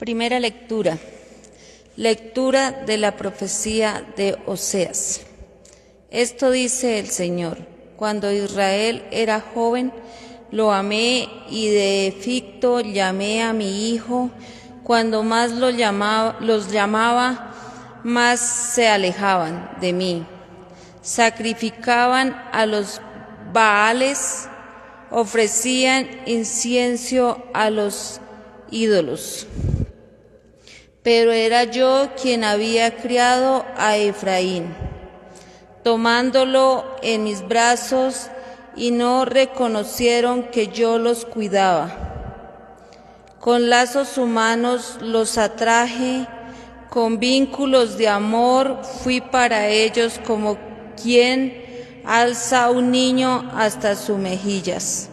Primera lectura. Lectura de la profecía de Oseas. Esto dice el Señor: cuando Israel era joven, lo amé, y de Egipto llamé a mi hijo. Cuando más los llamaba, más se alejaban de mí. Sacrificaban a los Baales, ofrecían incienso a los ídolos. Pero era yo quien había criado a Efraín, tomándolo en mis brazos, y no reconocieron que yo los cuidaba. Con lazos humanos los atraje, con vínculos de amor fui para ellos como quien alza a un niño hasta sus mejillas.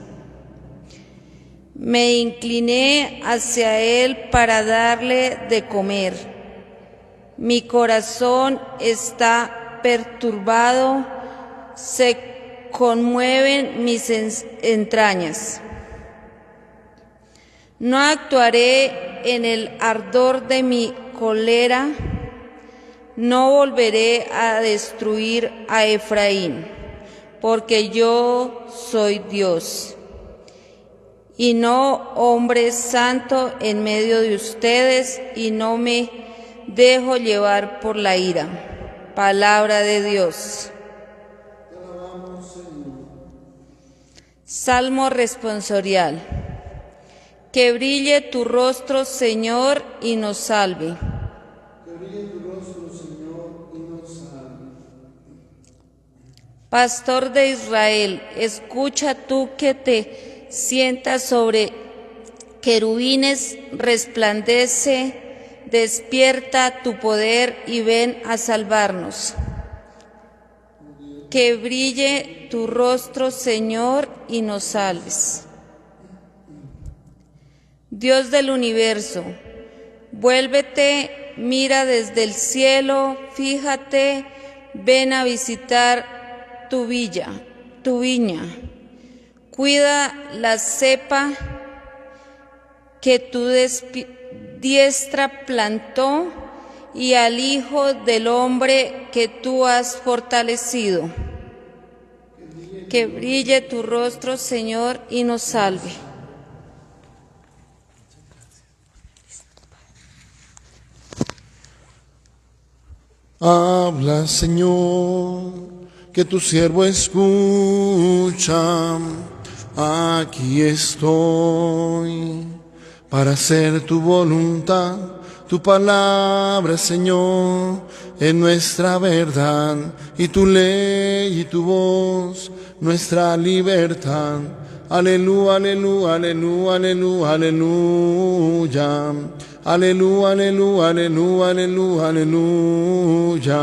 Me incliné hacia él para darle de comer. Mi corazón está perturbado, se conmueven mis entrañas. No actuaré en el ardor de mi cólera, no volveré a destruir a Efraín, porque yo soy Dios, y no hombre santo en medio de ustedes, y no me dejo llevar por la ira. Palabra de Dios. Salmo responsorial. Que brille tu rostro, Señor, y nos salve. Que brille tu rostro, Señor, y nos salve. Pastor de Israel, escucha tú que te sientas sobre querubines, resplandece, despierta tu poder y ven a salvarnos. Que brille tu rostro, Señor, y nos salves. Dios del universo, vuélvete, mira desde el cielo, fíjate, ven a visitar tu viña. Cuida la cepa que tu diestra plantó y al Hijo del Hombre que tú has fortalecido. Que brille tu rostro, Señor, y nos salve. Habla, Señor, que tu siervo escucha. Aquí estoy para hacer tu voluntad. Tu palabra, Señor, es nuestra verdad, y tu ley y tu voz, nuestra libertad. Aleluya, aleluya, aleluya, aleluya, aleluya. Aleluya, aleluya, aleluya, aleluya, aleluya.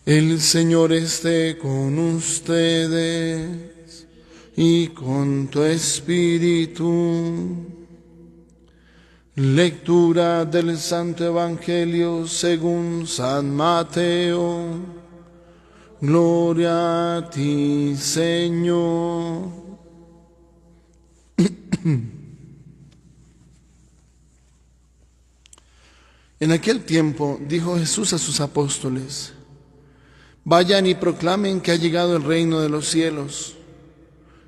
El Señor esté con ustedes y con tu espíritu. Lectura del Santo Evangelio según San Mateo. Gloria a ti, Señor. En aquel tiempo dijo Jesús a sus apóstoles: vayan y proclamen que ha llegado el reino de los cielos.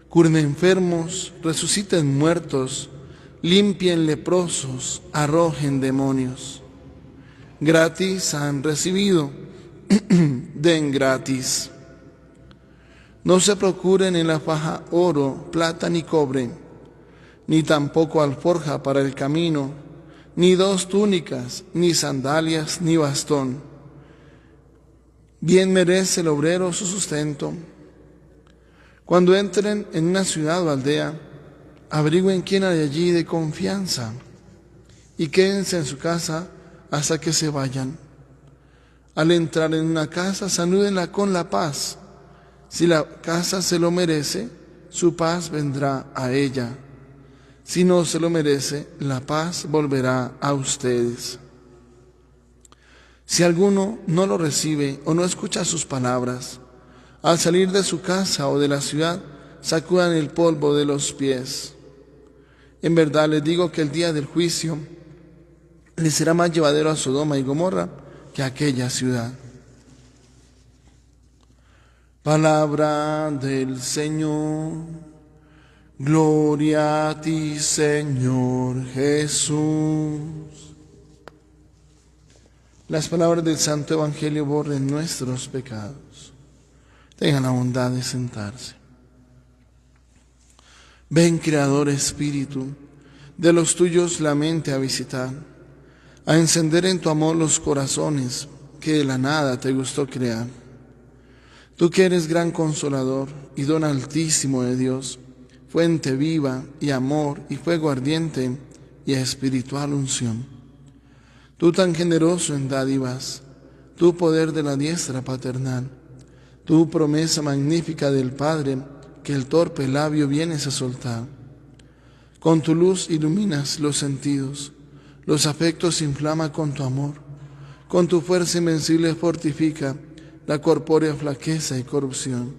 Curen enfermos, resuciten muertos, limpien leprosos, arrojen demonios. Gratis han recibido, den gratis. No se procuren en la faja oro, plata ni cobre, ni tampoco alforja para el camino, ni 2 túnicas, ni sandalias, ni bastón. Bien merece el obrero su sustento. Cuando entren en una ciudad o aldea, averigüen quién hay allí de confianza y quédense en su casa hasta que se vayan. Al entrar en una casa, salúdenla con la paz. Si la casa se lo merece, su paz vendrá a ella. Si no se lo merece, la paz volverá a ustedes. Si alguno no lo recibe o no escucha sus palabras, al salir de su casa o de la ciudad, sacudan el polvo de los pies. En verdad les digo que el día del juicio les será más llevadero a Sodoma y Gomorra que a aquella ciudad. Palabra del Señor. Gloria a ti, Señor Jesús. Las palabras del Santo Evangelio borren nuestros pecados. Tengan la bondad de sentarse. Ven, Creador Espíritu, de los tuyos la mente a visitar, a encender en tu amor los corazones que de la nada te gustó crear. Tú que eres gran consolador y don altísimo de Dios, fuente viva y amor y fuego ardiente y espiritual unción. Tú tan generoso en dádivas, tú poder de la diestra paternal, tú promesa magnífica del Padre que el torpe labio vienes a soltar. Con tu luz iluminas los sentidos, los afectos inflama con tu amor, con tu fuerza invencible fortifica la corpórea flaqueza y corrupción.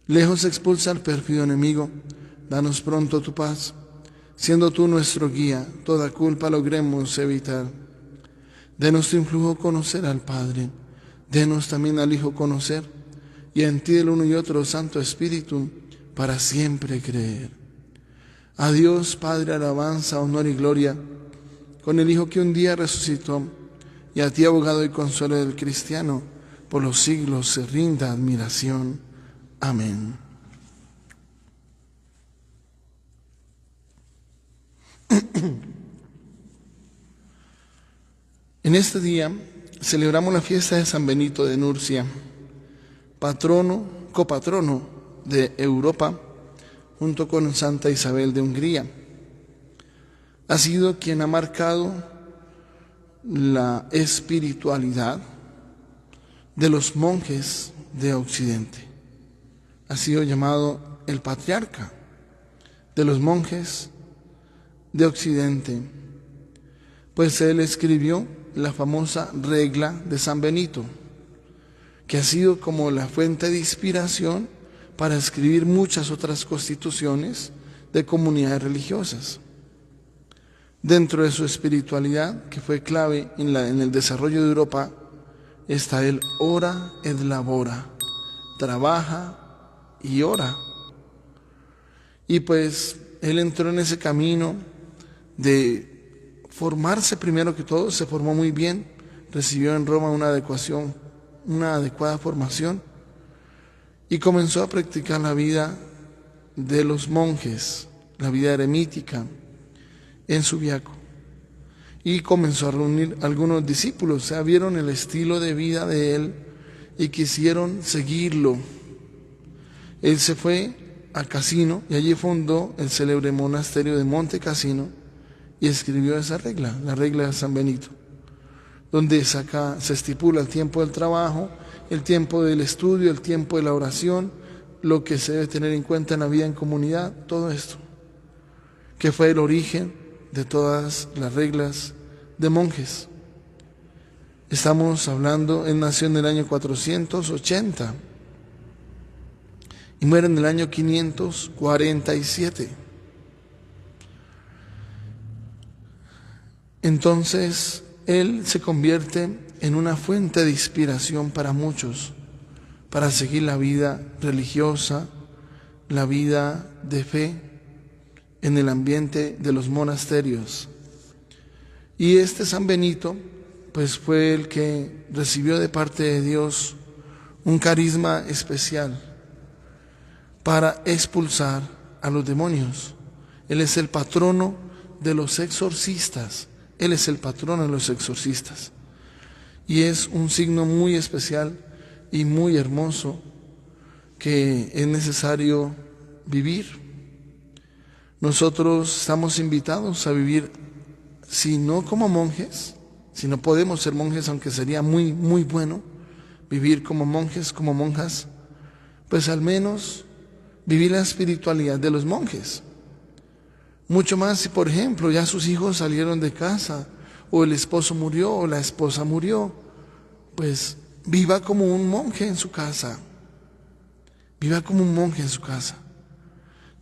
Lejos expulsa al pérfido enemigo, danos pronto tu paz, siendo tú nuestro guía, toda culpa logremos evitar. Denos tu influjo conocer al Padre, denos también al Hijo conocer, y en ti el uno y otro Santo Espíritu, para siempre creer. A Dios, Padre, alabanza, honor y gloria, con el Hijo que un día resucitó, y a ti, abogado y consuelo del cristiano, por los siglos se rinda admiración. Amén. En este día celebramos la fiesta de San Benito de Nurcia, copatrono de Europa, junto con Santa Isabel de Hungría. Ha sido quien ha marcado la espiritualidad de los monjes de Occidente. Ha sido llamado el patriarca de los monjes de Occidente, pues él escribió la famosa regla de San Benito, que ha sido como la fuente de inspiración para escribir muchas otras constituciones de comunidades religiosas. Dentro de su espiritualidad, que fue clave en el desarrollo de Europa, está el ora et labora, trabaja y ora. Y pues él entró en ese camino de formarse primero que todo, se formó muy bien, recibió en Roma una adecuada formación y comenzó a practicar la vida de los monjes, la vida eremítica en Subiaco, y comenzó a reunir algunos discípulos. O sea, vieron el estilo de vida de él y quisieron seguirlo. Él se fue a Cassino y allí fundó el célebre monasterio de Monte Cassino y escribió esa regla, la regla de San Benito, donde se estipula el tiempo del trabajo, el tiempo del estudio, el tiempo de la oración, lo que se debe tener en cuenta en la vida en comunidad, todo esto, que fue el origen de todas las reglas de monjes. Estamos hablando, él nació en el año 480 y muere en el año 547. Entonces, él se convierte en una fuente de inspiración para muchos, para seguir la vida religiosa, la vida de fe en el ambiente de los monasterios. Y este San Benito, pues fue el que recibió de parte de Dios un carisma especial para expulsar a los demonios. Él es el patrono de los exorcistas. Él es el patrono de los exorcistas. Y es un signo muy especial y muy hermoso que es necesario vivir. Nosotros estamos invitados a vivir, si no como monjes, si no podemos ser monjes, aunque sería muy, muy bueno vivir como monjes, como monjas, pues al menos vivir la espiritualidad de los monjes. Mucho más si, por ejemplo, ya sus hijos salieron de casa, o el esposo murió, o la esposa murió, pues viva como un monje en su casa. Viva como un monje en su casa.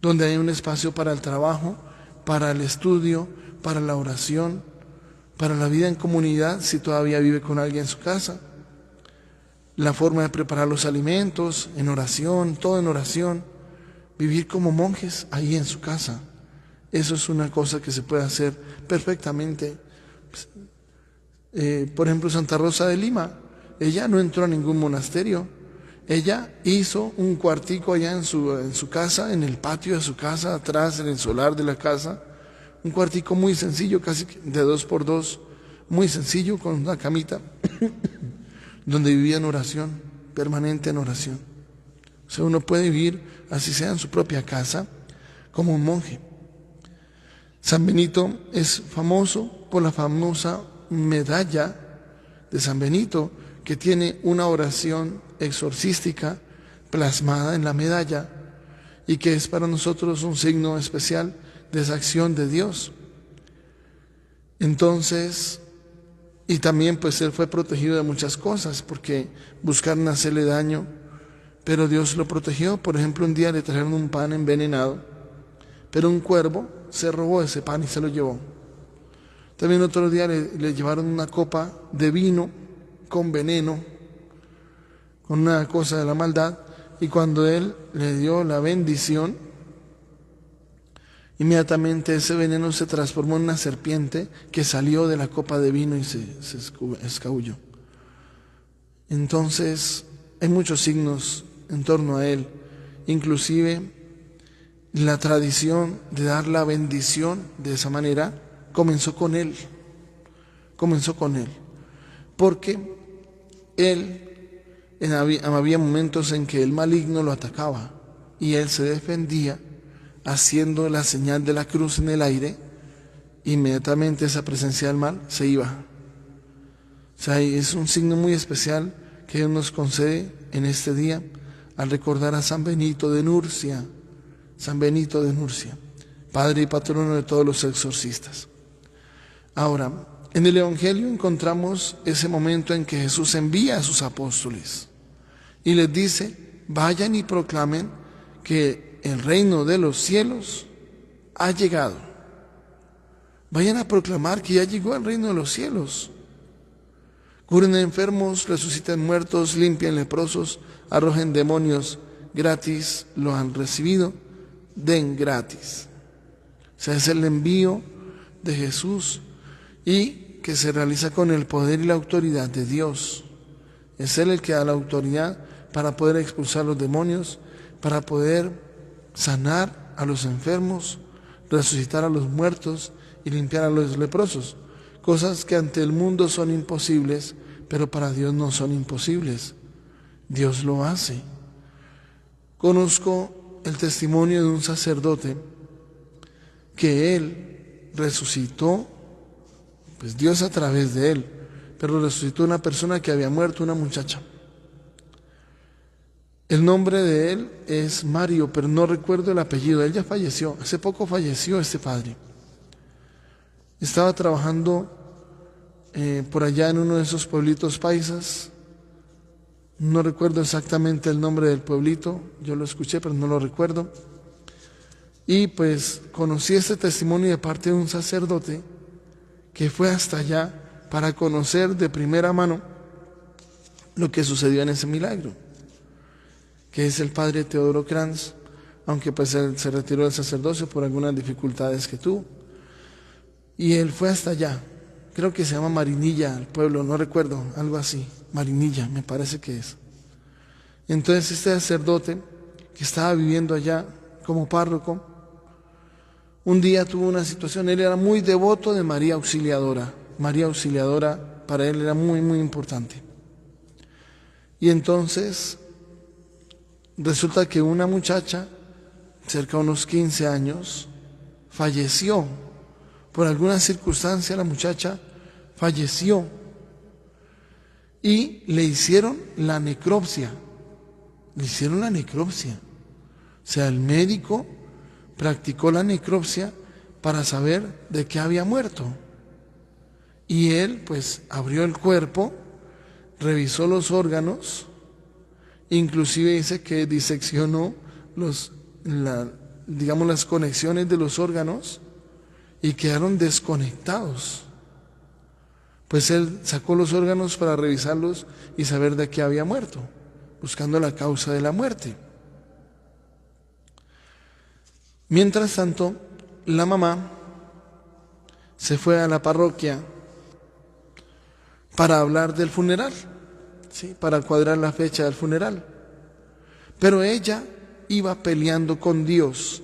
donde hay un espacio para el trabajo, para el estudio, para la oración, para la vida en comunidad, si todavía vive con alguien en su casa. La forma de preparar los alimentos, en oración, todo en oración. Vivir como monjes ahí en su casa. Eso es una cosa que se puede hacer perfectamente. Por ejemplo, Santa Rosa de Lima, ella no entró a ningún monasterio. Ella hizo un cuartico allá en su casa, en el patio de su casa, atrás, en el solar de la casa. Un cuartico muy sencillo, casi de 2x2, muy sencillo, con una camita, donde vivía en oración, permanente en oración. O sea, uno puede vivir, así sea en su propia casa, como un monje. San Benito es famoso por la famosa medalla de San Benito, que tiene una oración exorcística plasmada en la medalla y que es para nosotros un signo especial de esa acción de Dios. Entonces, y también pues él fue protegido de muchas cosas, porque buscaron hacerle daño, pero Dios lo protegió. Por ejemplo, un día le trajeron un pan envenenado, pero un cuervo se robó ese pan y se lo llevó. También otro día le llevaron una copa de vino con veneno, con una cosa de la maldad, y cuando él le dio la bendición, inmediatamente ese veneno se transformó en una serpiente que salió de la copa de vino y se escabulló. Entonces, hay muchos signos en torno a él, inclusive la tradición de dar la bendición de esa manera comenzó con él, porque había momentos en que el maligno lo atacaba y él se defendía haciendo la señal de la cruz en el aire. Inmediatamente esa presencia del mal se iba. O sea, es un signo muy especial que Dios nos concede en este día al recordar a San Benito de Nurcia, padre y patrono de todos los exorcistas. Ahora, en el Evangelio encontramos ese momento en que Jesús envía a sus apóstoles y les dice: vayan y proclamen que el reino de los cielos ha llegado. Vayan a proclamar que ya llegó el reino de los cielos. Curen enfermos, resuciten muertos, limpien leprosos, arrojen demonios. Gratis lo han recibido, den gratis. O sea, es el envío de Jesús y que se realiza con el poder y la autoridad de Dios. Es Él el que da la autoridad para poder expulsar los demonios, para poder sanar a los enfermos, resucitar a los muertos y limpiar a los leprosos. Cosas que ante el mundo son imposibles, pero para Dios no son imposibles. Dios lo hace. Conozco el testimonio de un sacerdote que él resucitó, pues Dios a través de él, pero resucitó una persona que había muerto, una muchacha. El nombre de él es Mario, pero no recuerdo el apellido. Él ya falleció, hace poco falleció este padre. Estaba trabajando por allá en uno de esos pueblitos paisas. No recuerdo exactamente el nombre del pueblito, yo lo escuché, pero no lo recuerdo. Y pues conocí este testimonio de parte de un sacerdote que fue hasta allá para conocer de primera mano lo que sucedió en ese milagro, que es el padre Teodoro Kranz, aunque pues él se retiró del sacerdocio por algunas dificultades que tuvo. Y él fue hasta allá, creo que se llama Marinilla, el pueblo, no recuerdo, algo así, Marinilla, me parece que es. Entonces este sacerdote que estaba viviendo allá como párroco, un día tuvo una situación. Él era muy devoto de María Auxiliadora. María Auxiliadora para él era muy, muy importante. Y entonces resulta que una muchacha, cerca de unos 15 años, falleció. Por alguna circunstancia la muchacha falleció y le hicieron la necropsia. O sea, el médico practicó la necropsia para saber de qué había muerto. Y él pues abrió el cuerpo, revisó los órganos, inclusive dice que diseccionó digamos, las conexiones de los órganos y quedaron desconectados. Pues él sacó los órganos para revisarlos y saber de qué había muerto, buscando la causa de la muerte. Mientras tanto, la mamá se fue a la parroquia para hablar del funeral, ¿sí? Para cuadrar la fecha del funeral. Pero ella iba peleando con Dios,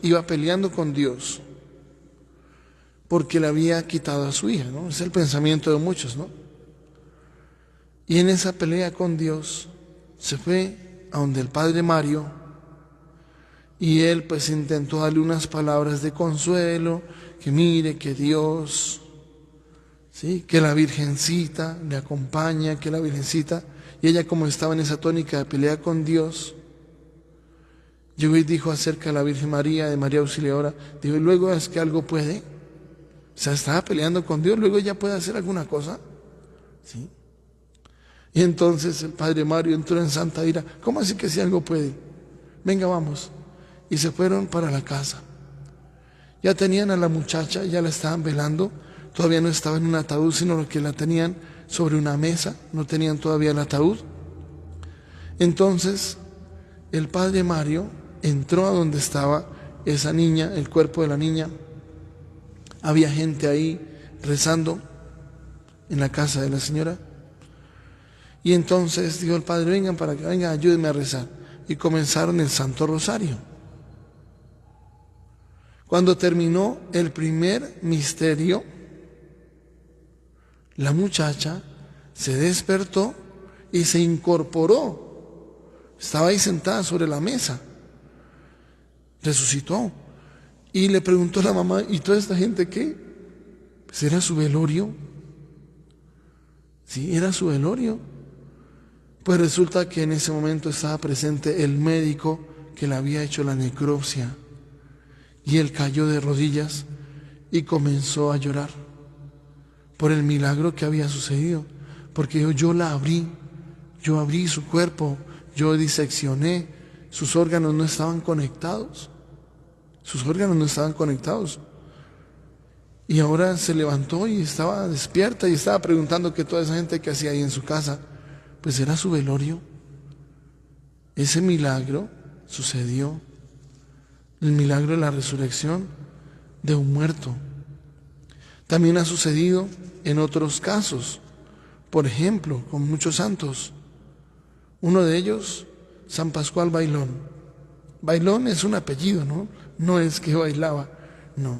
porque le había quitado a su hija, ¿no? Es el pensamiento de muchos, ¿no? Y en esa pelea con Dios se fue a donde el padre Mario y él pues intentó darle unas palabras de consuelo, que mire que Dios, ¿sí? Que la Virgencita le acompaña, que la Virgencita, y ella como estaba en esa tónica de pelea con Dios, llegó y dijo acerca de la Virgen María, de María Auxiliadora, dijo, y luego es que algo puede. O sea, estaba peleando con Dios, luego ella puede hacer alguna cosa, ¿sí? Y entonces el padre Mario entró en santa ira, ¿cómo así que si algo puede? Venga, vamos. Y se fueron para la casa. Ya tenían a la muchacha, ya la estaban velando, todavía no estaba en un ataúd, sino que la tenían sobre una mesa, no tenían todavía el ataúd. Entonces, el padre Mario entró a donde estaba esa niña, el cuerpo de la niña. Había gente ahí rezando en la casa de la señora. Y entonces dijo el padre, vengan para que vengan, ayúdenme a rezar. Y comenzaron el Santo Rosario. Cuando terminó el primer misterio, la muchacha se despertó y se incorporó. Estaba ahí sentada sobre la mesa. Resucitó. Y le preguntó a la mamá, ¿y toda esta gente qué? Pues era su velorio. Sí, era su velorio. Pues resulta que en ese momento estaba presente el médico que le había hecho la necropsia. Y él cayó de rodillas y comenzó a llorar por el milagro que había sucedido. Porque yo abrí su cuerpo, yo diseccioné, sus órganos no estaban conectados. Y ahora se levantó y estaba despierta y estaba preguntando que toda esa gente que hacía ahí en su casa, pues era su velorio. Ese milagro sucedió, el milagro de la resurrección de un muerto. También ha sucedido en otros casos, por ejemplo, con muchos santos. Uno de ellos, San Pascual Bailón. Bailón es un apellido, ¿no? No es que bailaba, no.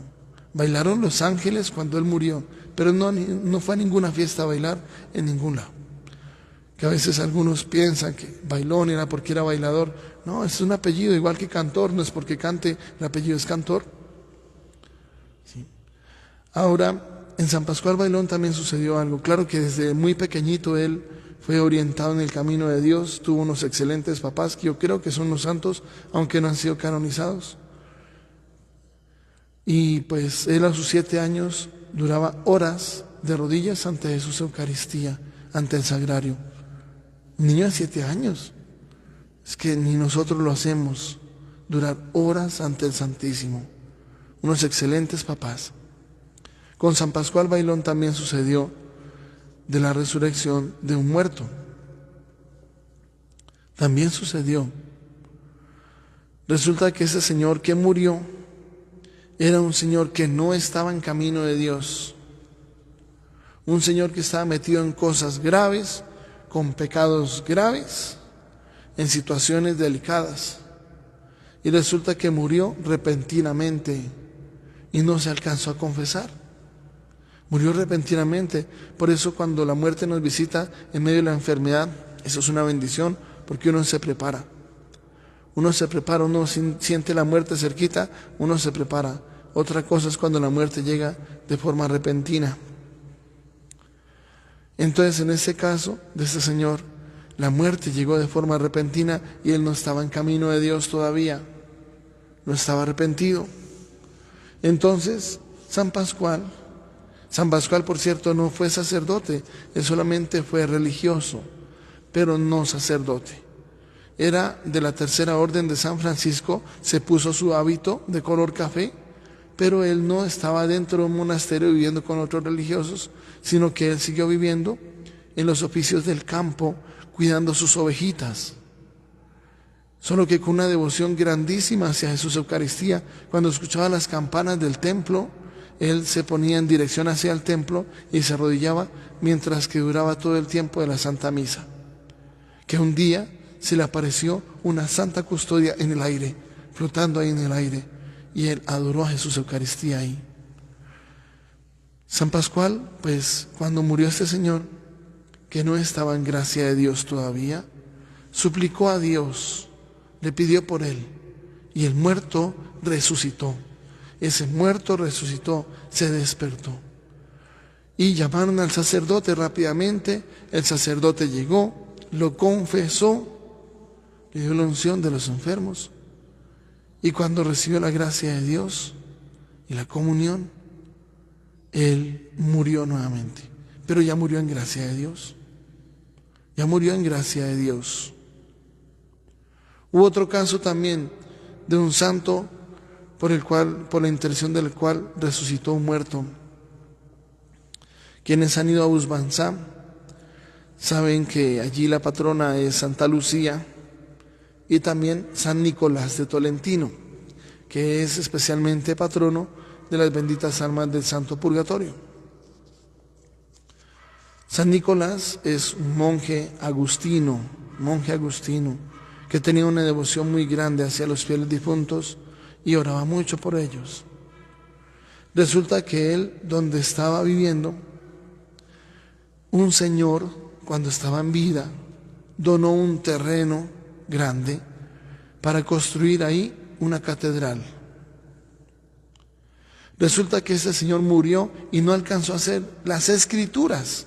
Bailaron los ángeles cuando él murió, pero no fue a ninguna fiesta a bailar en ningún lado. Que a veces algunos piensan que Bailón era porque era bailador. No, es un apellido, igual que Cantor, no es porque cante, el apellido es Cantor. ¿Sí? Ahora, en San Pascual Bailón también sucedió algo. Claro que desde muy pequeñito él fue orientado en el camino de Dios, tuvo unos excelentes papás, que yo creo que son los santos, aunque no han sido canonizados. Y pues él a sus 7 años duraba horas de rodillas ante Jesús Eucaristía, ante el sagrario. Un niño de 7 años. Es que ni nosotros lo hacemos, durar horas ante el Santísimo. Unos excelentes papás. Con San Pascual Bailón también sucedió de la resurrección de un muerto. También sucedió. Resulta que ese señor que murió era un señor que no estaba en camino de Dios. Un señor que estaba metido en cosas graves, con pecados graves, en situaciones delicadas. Y resulta que murió repentinamente y no se alcanzó a confesar. Murió repentinamente. Por eso cuando la muerte nos visita en medio de la enfermedad, eso es una bendición, porque uno se prepara. Uno siente la muerte cerquita, uno se prepara. Otra cosa es cuando la muerte llega de forma repentina. Entonces, en ese caso de este señor, la muerte llegó de forma repentina y él no estaba en camino de Dios todavía, no estaba arrepentido. Entonces, San Pascual, por cierto, no fue sacerdote, él solamente fue religioso, pero no sacerdote. Era de la Tercera Orden de San Francisco, se puso su hábito de color café, pero él no estaba dentro de un monasterio viviendo con otros religiosos, sino que él siguió viviendo en los oficios del campo, cuidando sus ovejitas. Solo que con una devoción grandísima hacia Jesús Eucaristía, cuando escuchaba las campanas del templo, él se ponía en dirección hacia el templo y se arrodillaba mientras que duraba todo el tiempo de la Santa Misa. Que un día se le apareció una santa custodia en el aire, flotando ahí en el aire, y él adoró a Jesús Eucaristía ahí. San Pascual, pues cuando murió este señor, que no estaba en gracia de Dios todavía, suplicó a Dios, le pidió por él, y el muerto resucitó. Ese muerto resucitó, se despertó. Y llamaron al sacerdote rápidamente, el sacerdote llegó, lo confesó, le dio la unción de los enfermos, y cuando recibió la gracia de Dios y la comunión, él murió nuevamente, pero ya murió en gracia de Dios. Ya murió en gracia de Dios. Hubo otro caso también de un santo por la intercesión del cual resucitó un muerto. Quienes han ido a Usbanzá saben que allí la patrona es Santa Lucía y también San Nicolás de Tolentino, que es especialmente patrono de las benditas almas del Santo Purgatorio. San Nicolás es un monje agustino, que tenía una devoción muy grande hacia los fieles difuntos y oraba mucho por ellos. Resulta que él, donde estaba viviendo, un señor, cuando estaba en vida, donó un terreno grande para construir ahí una catedral. Resulta que ese señor murió y no alcanzó a hacer las escrituras,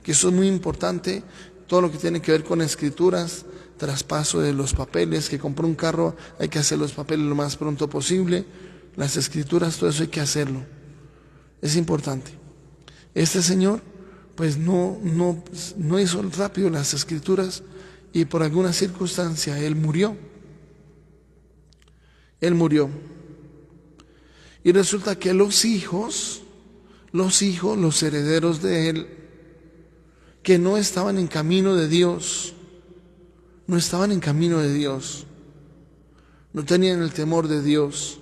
que eso es muy importante, todo lo que tiene que ver con escrituras, traspaso de los papeles, que compró un carro, hay que hacer los papeles lo más pronto posible, las escrituras, todo eso hay que hacerlo, es importante. Este señor pues no hizo rápido las escrituras y por alguna circunstancia él murió. Y resulta que los hijos, los herederos de él, que no estaban en camino de Dios, no tenían el temor de Dios,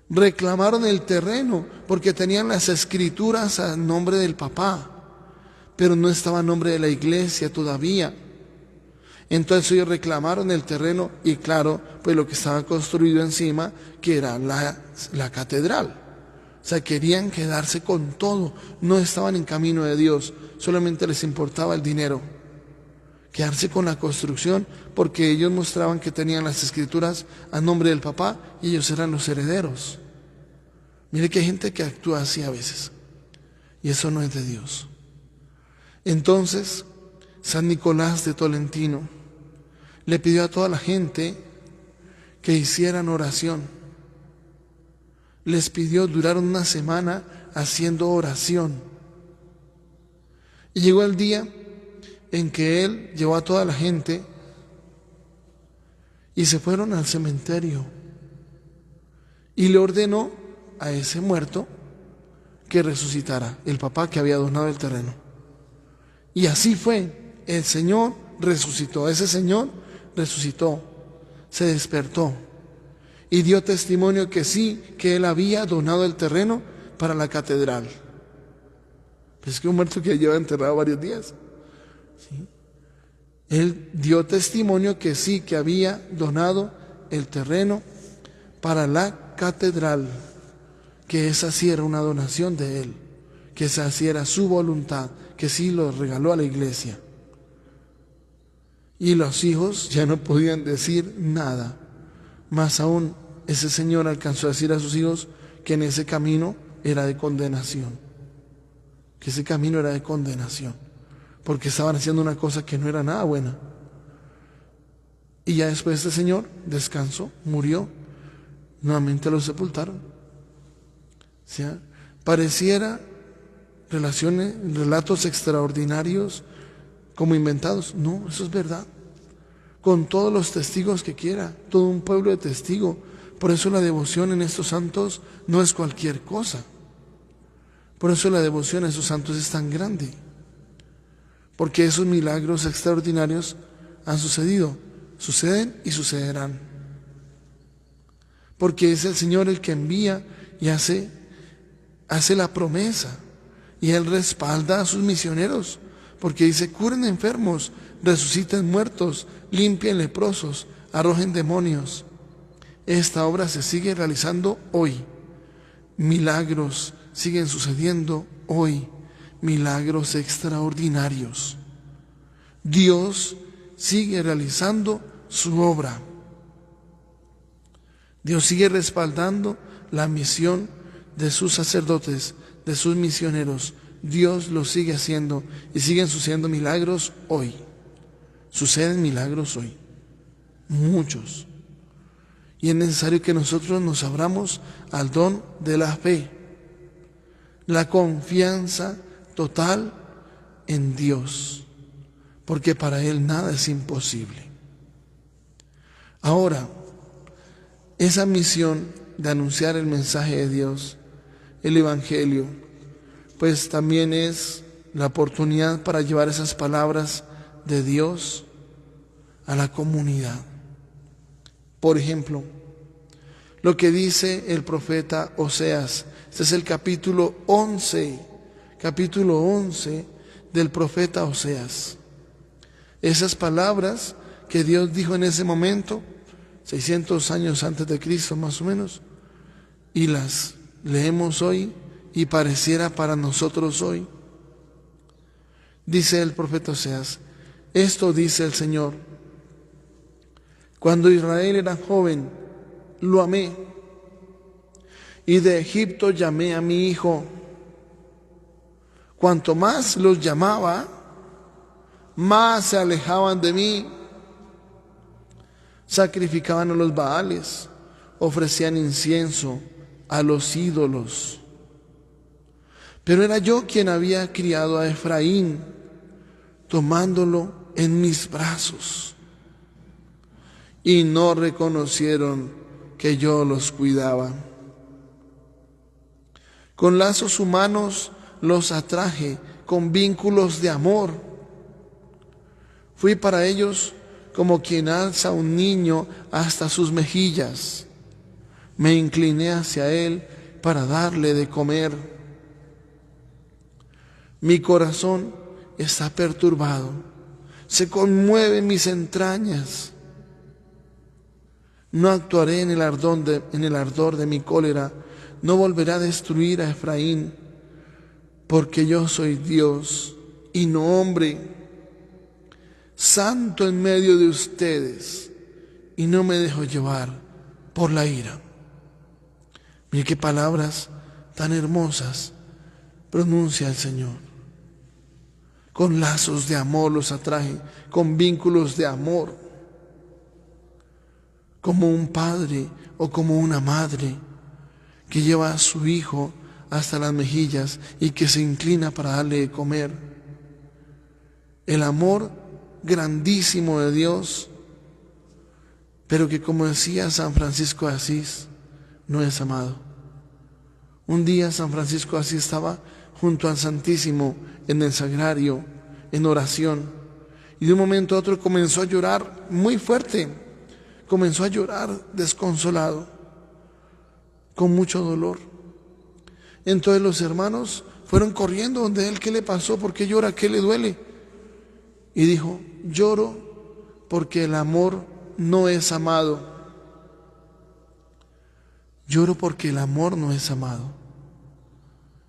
reclamaron el terreno porque tenían las escrituras a nombre del papá, pero no estaba a nombre de la iglesia todavía. Entonces ellos reclamaron el terreno y claro, pues lo que estaba construido encima, que era la catedral. O sea, querían quedarse con todo, no estaban en camino de Dios, solamente les importaba el dinero. Quedarse con la construcción porque ellos mostraban que tenían las escrituras a nombre del papá y ellos eran los herederos. Mire que hay gente que actúa así a veces y eso no es de Dios. Entonces, San Nicolás de Tolentino le pidió a toda la gente que hicieran oración. Les pidió, duraron una semana haciendo oración. Y llegó el día en que él llevó a toda la gente y se fueron al cementerio y le ordenó a ese muerto que resucitara, el papá que había donado el terreno. Y así fue, el Señor resucitó, ese Señor resucitó, se despertó y dio testimonio que sí, que él había donado el terreno para la catedral. Pues es que un muerto que lleva enterrado varios días. ¿Sí? Él dio testimonio que sí, que había donado el terreno para la catedral, que esa sí era una donación de él, que esa sí era su voluntad, que sí lo regaló a la iglesia. Y los hijos ya no podían decir nada. Más aún, ese señor alcanzó a decir a sus hijos que en ese camino era de condenación. Que ese camino era de condenación. Porque estaban haciendo una cosa que no era nada buena. Y ya después este señor descansó, murió. Nuevamente lo sepultaron. O sea, pareciera relatos extraordinarios como inventados. No, eso es verdad. con todos los testigos que quiera, todo un pueblo de testigos. Por eso la devoción en estos santos no es cualquier cosa. Por eso la devoción a esos santos es tan grande. Porque esos milagros extraordinarios han sucedido, suceden y sucederán. Porque es el Señor el que envía y hace la promesa. Y Él respalda a sus misioneros. Porque dice: curen enfermos, resuciten muertos, limpien leprosos, arrojen demonios. Esta obra se sigue realizando hoy. Milagros siguen sucediendo hoy. Milagros extraordinarios. Dios sigue realizando su obra. Dios sigue respaldando la misión de sus sacerdotes, de sus misioneros. Dios lo sigue haciendo y siguen sucediendo milagros hoy. Suceden milagros hoy, muchos. Y es necesario que nosotros nos abramos al don de la fe, la confianza total en Dios, porque para Él nada es imposible. Ahora, esa misión de anunciar el mensaje de Dios, el Evangelio, pues también es la oportunidad para llevar esas palabras de Dios a la comunidad. Por ejemplo, lo que dice el profeta Oseas. Este es el capítulo 11 del profeta Oseas. Esas palabras que Dios dijo en ese momento, 600 años antes de Cristo más o menos, y las leemos hoy y pareciera para nosotros hoy. Dice el profeta Oseas: esto dice el Señor: cuando Israel era joven, lo amé, y de Egipto llamé a mi hijo. Cuanto más los llamaba, más se alejaban de mí. Sacrificaban a los Baales, ofrecían incienso a los ídolos. Pero era yo quien había criado a Efraín, tomándolo en mis brazos. Y no reconocieron que yo los cuidaba. Con lazos humanos los atraje, con vínculos de amor. Fui para ellos como quien alza a un niño hasta sus mejillas. Me incliné hacia él para darle de comer. Mi corazón está perturbado, se conmueven mis entrañas. No actuaré en el ardor de mi cólera, no volveré a destruir a Efraín, porque yo soy Dios y no hombre, santo en medio de ustedes, y no me dejo llevar por la ira. Mire qué palabras tan hermosas pronuncia el Señor. Con lazos de amor los atraje, con vínculos de amor, como un padre o como una madre que lleva a su hijo hasta las mejillas y que se inclina para darle de comer. El amor grandísimo de Dios, pero que, como decía San Francisco de Asís, no es amado. Un día San Francisco de Asís estaba junto al Santísimo en el sagrario, en oración, y de un momento a otro comenzó a llorar muy fuerte, comenzó a llorar desconsolado, con mucho dolor. Entonces los hermanos fueron corriendo donde él: ¿qué le pasó? ¿Por qué llora? ¿Qué le duele? Y dijo: lloro porque el amor no es amado. Lloro porque el amor no es amado.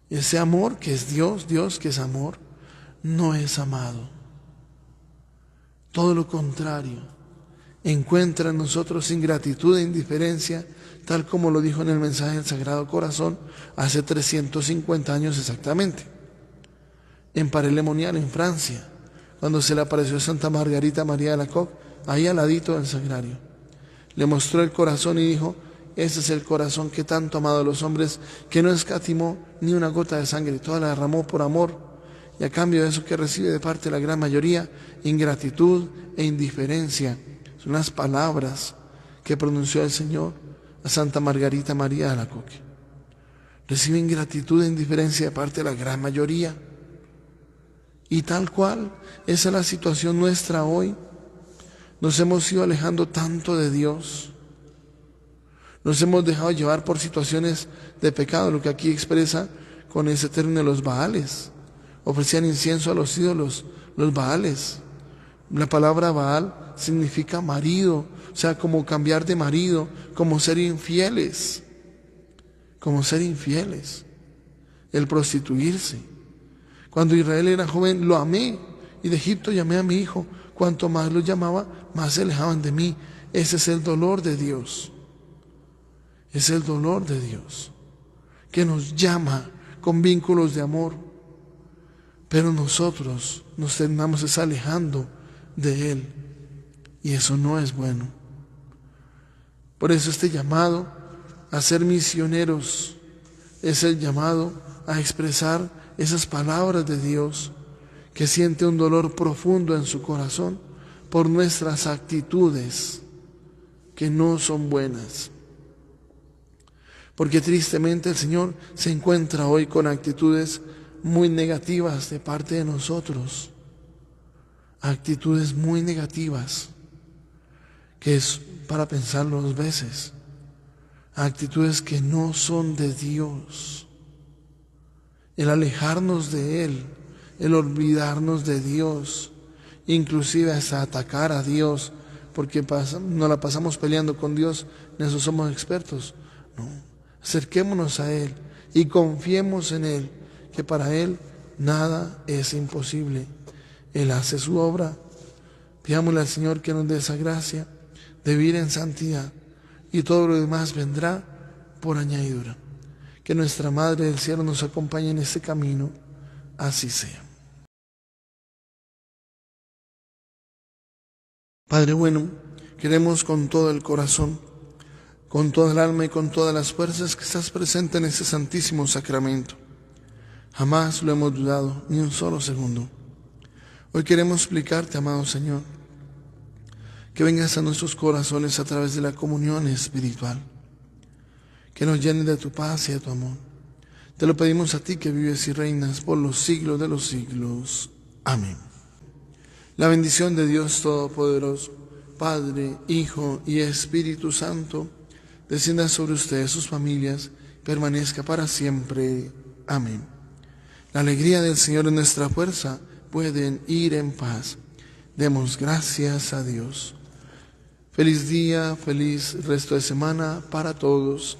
Ese amor que es Dios, Dios que es amor, no es amado. Todo lo contrario, encuentra en nosotros ingratitud e indiferencia, tal como lo dijo en el mensaje del Sagrado Corazón hace 350 años exactamente, en Paray-le-Monial, en Francia, cuando se le apareció Santa Margarita María de Alacoque, ahí al ladito del sagrario. Le mostró el corazón y dijo: ese es el corazón que tanto ha amado a los hombres, que no escatimó ni una gota de sangre, toda la derramó por amor, y a cambio de eso que recibe de parte de la gran mayoría, ingratitud e indiferencia, son las palabras que pronunció el Señor a Santa Margarita María de Alacoque. Reciben gratitud e indiferencia de parte de la gran mayoría. Y tal cual, esa es la situación nuestra hoy. Nos hemos ido alejando tanto de Dios. Nos hemos dejado llevar por situaciones de pecado, lo que aquí expresa con ese término los Baales. Ofrecían incienso a los ídolos, los Baales. La palabra Baal significa marido, o sea, como cambiar de marido, como ser infieles, el prostituirse. Cuando Israel era joven, lo amé, y de Egipto llamé a mi hijo. Cuanto más lo llamaba, más se alejaban de mí. Ese es el dolor de Dios. Es el dolor de Dios, que nos llama con vínculos de amor, pero nosotros nos terminamos alejando de Él, y eso no es bueno. Por eso este llamado a ser misioneros es el llamado a expresar esas palabras de Dios, que siente un dolor profundo en su corazón por nuestras actitudes que no son buenas. Porque tristemente el Señor se encuentra hoy con actitudes muy negativas de parte de nosotros. Actitudes muy negativas, que es para pensarlo 2 veces. Actitudes que no son de Dios. El alejarnos de Él, el olvidarnos de Dios, inclusive hasta atacar a Dios, porque no la pasamos peleando con Dios, en eso somos expertos. No, acerquémonos a Él y confiemos en Él, que para Él nada es imposible. Él hace su obra. Pidámosle al Señor que nos dé esa gracia de vivir en santidad, y todo lo demás vendrá por añadidura. Que nuestra Madre del Cielo nos acompañe en este camino, así sea. Padre bueno, queremos con todo el corazón, con toda el alma y con todas las fuerzas que estás presente en este santísimo sacramento. Jamás lo hemos dudado, ni un solo segundo. Hoy queremos explicarte, amado Señor, que vengas a nuestros corazones a través de la comunión espiritual, que nos llenes de tu paz y de tu amor. Te lo pedimos a ti, que vives y reinas por los siglos de los siglos. Amén. La bendición de Dios Todopoderoso, Padre, Hijo y Espíritu Santo, descienda sobre ustedes, sus familias, permanezca para siempre. Amén. La alegría del Señor es nuestra fuerza. Pueden ir en paz. Demos gracias a Dios. Feliz día, feliz resto de semana para todos.